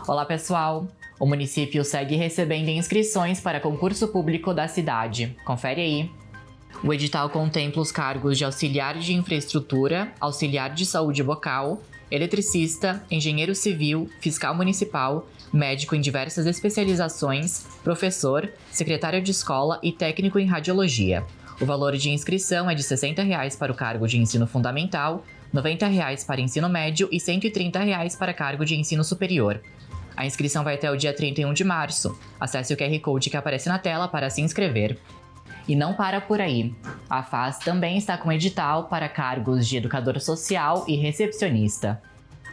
Olá, pessoal! O município segue recebendo inscrições para concurso público da cidade. Confere aí. O edital contempla os cargos de auxiliar de infraestrutura, auxiliar de saúde bucal, eletricista, engenheiro civil, fiscal municipal, médico em diversas especializações, professor, secretário de escola e técnico em radiologia. O valor de inscrição é de R$ 60 para o cargo de ensino fundamental, R$ 90 para ensino médio e R$ 130 para cargo de ensino superior. A inscrição vai até o dia 31 de março. Acesse o QR Code que aparece na tela para se inscrever. E não para por aí. A FAS também está com edital para cargos de educador social e recepcionista.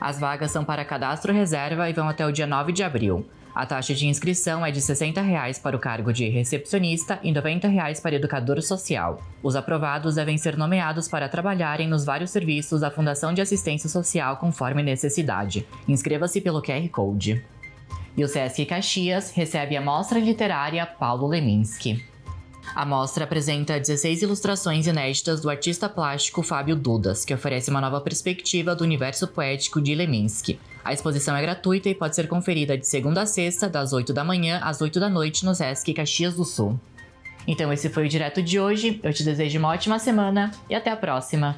As vagas são para cadastro reserva e vão até o dia 9 de abril. A taxa de inscrição é de R$ 60 para o cargo de recepcionista e R$ 90 para educador social. Os aprovados devem ser nomeados para trabalharem nos vários serviços da Fundação de Assistência Social conforme necessidade. Inscreva-se pelo QR Code. E o Sesc Caxias recebe a Mostra Literária Paulo Leminski. A mostra apresenta 16 ilustrações inéditas do artista plástico Fábio Dudas, que oferece uma nova perspectiva do universo poético de Leminski. A exposição é gratuita e pode ser conferida de segunda a sexta, das 8 da manhã às 8 da noite, no Sesc Caxias do Sul. Então esse foi o Direto de hoje, eu te desejo uma ótima semana e até a próxima!